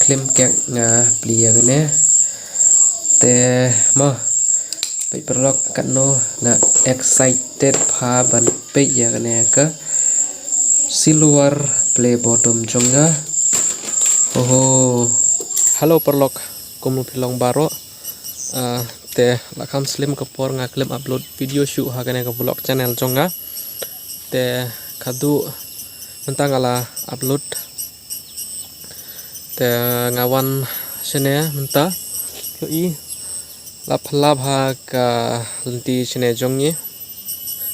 klim kek nga plia gane te mo pe perlok kan no nga excited pha ban pe ya gane ka silver play bottom jonga oh halo perlok komu pilong baro te lakam slim kapor nga klim upload video shoot ha gane ka vlog channel jonga te kadu mentang ala upload te ngawan sene menta yoi lap ha ka lenti sene jongni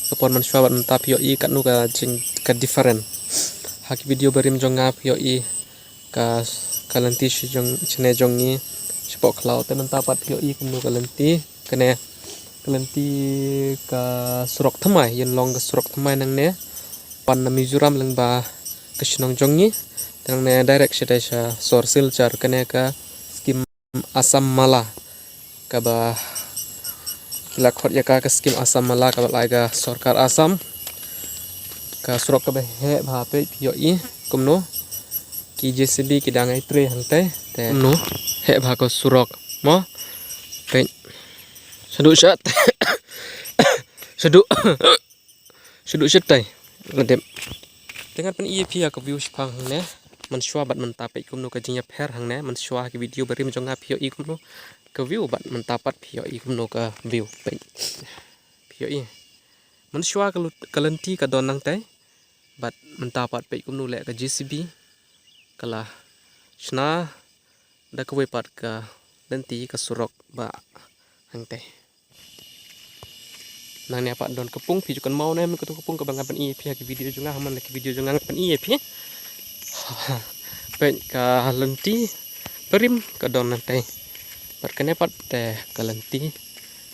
kapor man shwa bat menta yoi kat nu ka jing ka different ha ki video berim jonga yoi ka lenti sene jongni spok klau te menta pat yoi kunu ka lenti kene lenti ka surok thamai yen long ka surok thamai nang ne pan na Mizoram lang ba kashnong jongni tang ne direct shita sha sorsil char kane ka skim asam mala ka ba kila khot ya ka skim asam mala ka ba ga sarkar asam ka surok ka ba he bha pe yoi kumno ki JCB ki dangai tre hante te kumno he bha ko surok mo pe sedu shat sedu shat tai ngadep dengan pen EP ya ke view spang ne man shwa bat man tapai kumno ka jinya pher hang ne man shwa ki video bari menjonga pio I kumno ka view bat man tapat pio I kumno ka view pe pio I man shwa ka lenti ka don nang tai bat man tapat pe kumno le ka JCB kala shna da ka we pat ka lenti ka surok ba hang tai nang ne apa don kepung pi jukan mau ne ko kepung ka bangan pen EP ki video jonga haman ki video jonga pen EP pen ka lenti perim ka don nantai perkene pat te ka lenti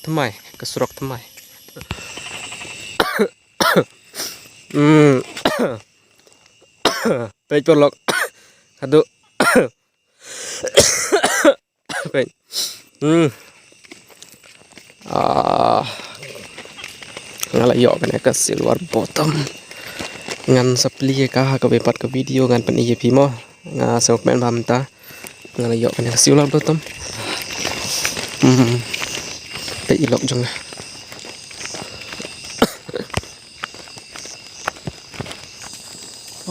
thamai ka surok thamai pe porlok adu pe ngala yo kene ka silver bottom ngan sapli ka ka bepat ka video ngan pen EP mo nga sok men bam ta ngala yo kene ka silver bottom pe ilok jong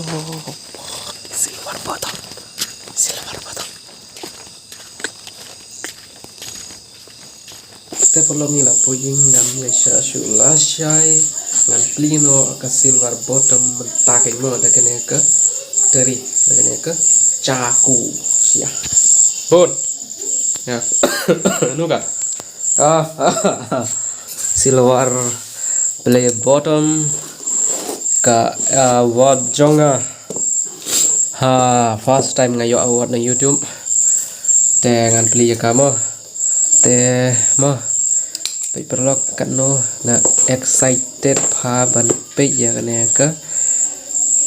oh silver bottom te perlu mila puying ngam ya shu la shai ngan plino ka silver bottom mentake mo da kene ka dari da kene ka caku sia bot ya nuga silver play bottom ka award jonga ha first time ngayo award na YouTube te ngan pli ka mo te mo pe perlok kan no na excited pha ban pe ya ne ka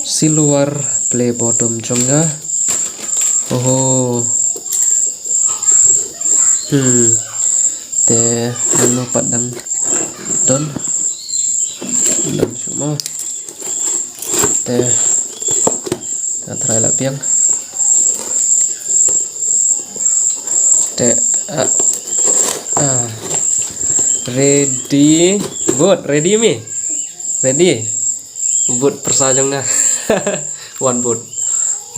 silver play bottom jonga oh te no padang don semua te ta try la piang te ready boot ready mi ready boot persajong na one boot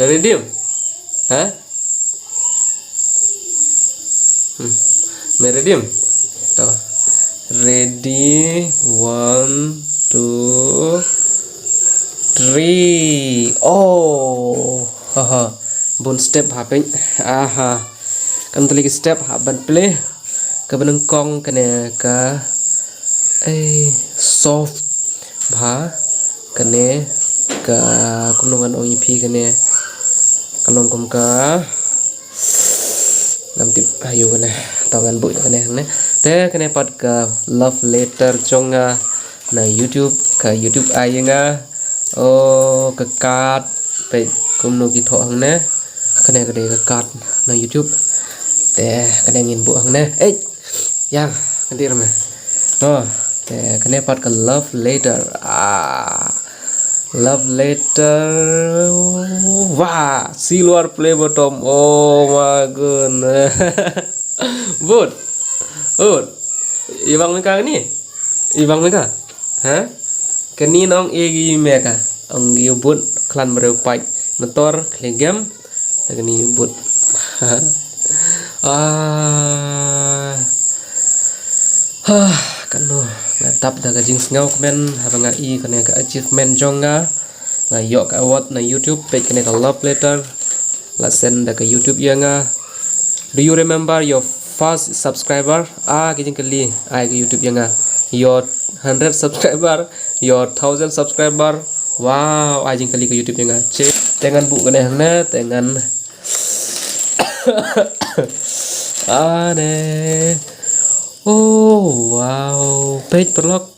ready ha ready to ready 1 2 3 oh haha bon step happen aha kan tulis step haban play ka beneng kong kene ka soft bha kene ka kunungan OEP kene kalong kum ka lam tip ayu kene tangan bu kene ne te kene pat ka love letter jonga na YouTube ka YouTube ayenga oh ka kat pe kumno ki tho hang ne kene ka de ka kat na YouTube te kene ngin bu hang ne yang nanti rame no te kene pat ka love letter Love letter. Wah, silver play bottom. Oh my goodness. Bud. Bud. Ibang mereka ni? Ibang mereka? Ha? Kani nong egi mereka. Ang yubut klan bereupai motor klegam. Kani yubut. Kanu natap dah kajing sengau komen habang ai kena ka achievement jonga nga yok ka award na YouTube page kena ka love letter la send da ka YouTube yanga. Do you remember your first subscriber? Kajing kali ai ka YouTube yanga your 100 subscriber, your 1000 subscriber. Wow, ajing kali ka YouTube yanga. Tengan bu kena hana tengan ane. Oh wow, page perlok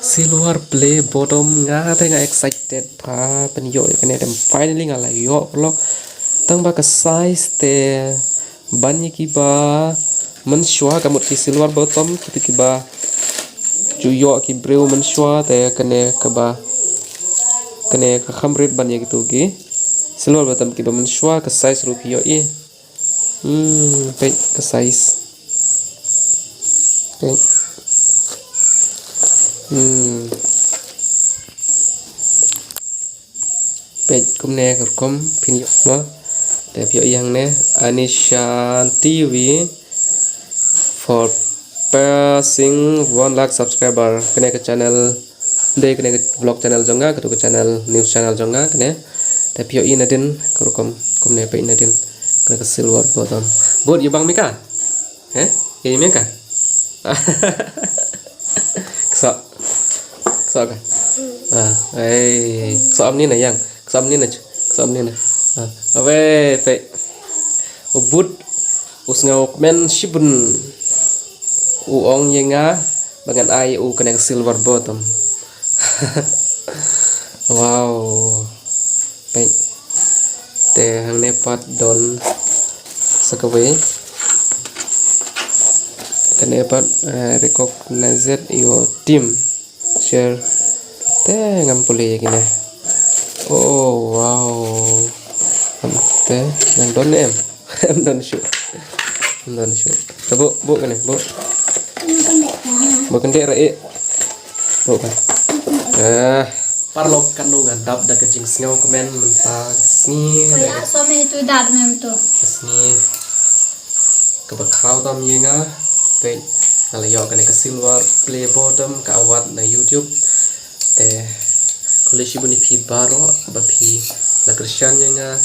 silver play bottom nga tenga excited pa penyo kene dem finally nga la yo perlok tang ba ka size te banyi ki ba menshwa kamut ki silver bottom ki ba juyo ki breu menshwa te kene ka ba kene ka khamrit banyi gitu ki silver bottom ki ba menshwa ka size rupiyo i page ka size. Okay. Page kum ne kum pin ma te pyo yang ne Anisha TV for passing 1 lakh subscriber kene ke channel de kene ke vlog channel jonga ke channel news channel jonga kene te pyo in adin kum ne pe in adin kene ke silver bottom bot yubang mika ini mika Kesok kan? Kesok ni na yang, kesok ni na, Awe, pe, ubud, usngau men shibun, uong yenga, bagan ai kena silver bottom. Wow, pe, te hang nepat don sakawe. Can dapat recognize your team share te ngam pulih gini. Oh wow, te yang don em don shoot bu kan bu kan dia rai bu kan parlok kanu ngandap dah kecing sengau komen mentah sni kayak suami itu dar mem tu sni kebakrau tam yenga pe kalau yo kena ke silver play bottom ka award na YouTube te koleksi buni pi baro ba pi la Christian nga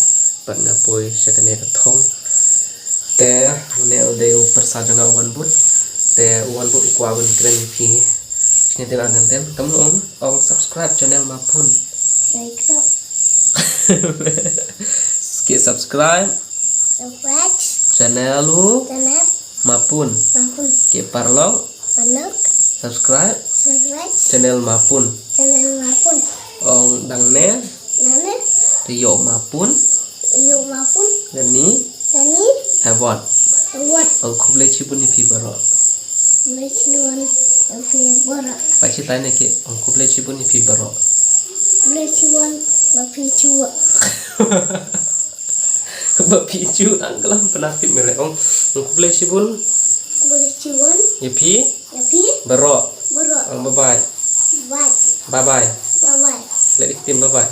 pat na poi sa kene ka thong te ne ode upar sa janga wan but te wan but kwa bun kren pi ni te lan tem kamu ong subscribe channel mapun like tu skip subscribe channel lu mapun ke parlok subscribe channel mapun ong dang ne riyo mapun dan ni award ong kuble cibun ni pi baro pasti tanya ke ong kuble cibun ni pi baro bapicu angkelam penafit mere ong kuble cibun Yapi baro bye bye bye bye let it team bye bye